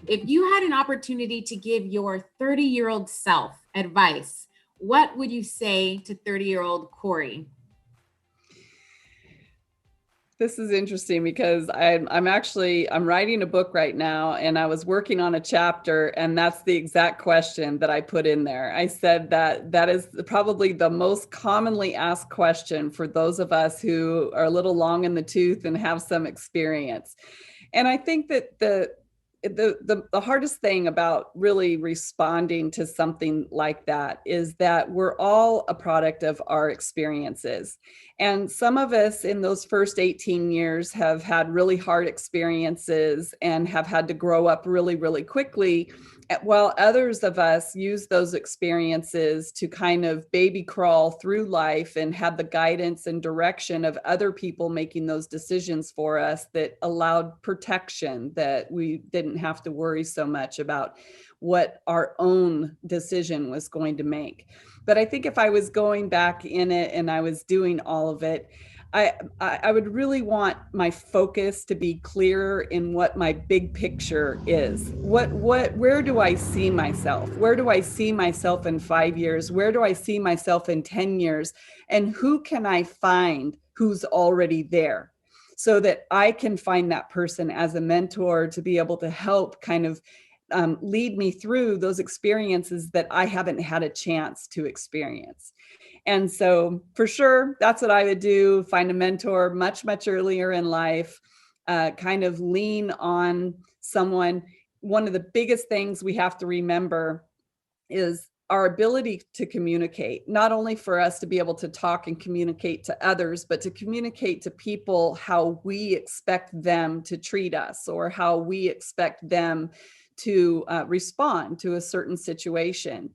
If you had an opportunity to give your 30-year-old self advice, what would you say to 30-year-old Cory? This is interesting because I'm writing a book right now, and I was working on a chapter, and that's the exact question that I put in there. I said that is probably the most commonly asked question for those of us who are a little long in the tooth and have some experience. And I think that the hardest thing about really responding to something like that is that we're all a product of our experiences. And some of us in those first 18 years have had really hard experiences and have had to grow up really, really quickly, while others of us use those experiences to kind of baby crawl through life and have the guidance and direction of other people making those decisions for us that allowed protection, that we didn't have to worry so much about what our own decision was going to make. But I think if I was going back in it and I was doing all of it, I would really want my focus to be clearer in what my big picture is. Where do I see myself? Where do I see myself in 5 years? Where do I see myself in 10 years? And who can I find who's already there, so that I can find that person as a mentor to be able to help kind of lead me through those experiences that I haven't had a chance to experience. And so for sure, that's what I would do. Find a mentor much, much earlier in life, kind of lean on someone. One of the biggest things we have to remember is our ability to communicate, not only for us to be able to talk and communicate to others, but to communicate to people how we expect them to treat us or how we expect them to respond to a certain situation.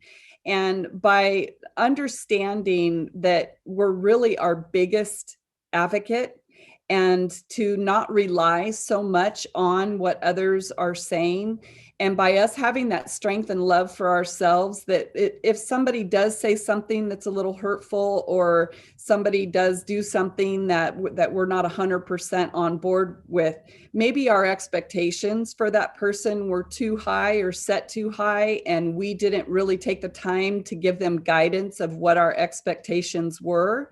And by understanding that we're really our biggest advocate, and to not rely so much on what others are saying, and by us having that strength and love for ourselves, that if somebody does say something that's a little hurtful, or somebody does do something that we're not 100% on board with, maybe our expectations for that person were too high or set too high, and we didn't really take the time to give them guidance of what our expectations were.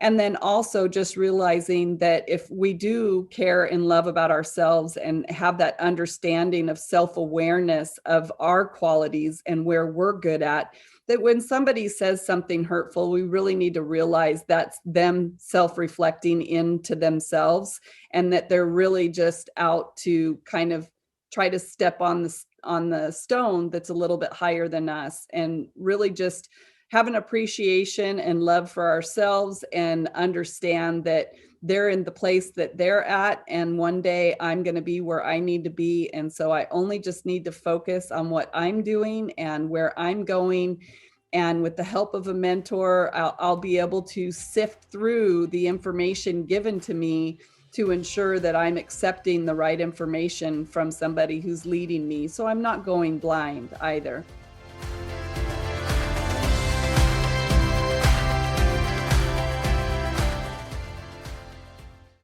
And then also just realizing that if we do care and love about ourselves and have that understanding of self-awareness of our qualities and where we're good at, that when somebody says something hurtful, we really need to realize that's them self-reflecting into themselves, and that they're really just out to kind of try to step on the stone that's a little bit higher than us, and really just have an appreciation and love for ourselves and understand that they're in the place that they're at. And one day I'm going to be where I need to be. And so I only just need to focus on what I'm doing and where I'm going. And with the help of a mentor, I'll be able to sift through the information given to me to ensure that I'm accepting the right information from somebody who's leading me. So I'm not going blind either.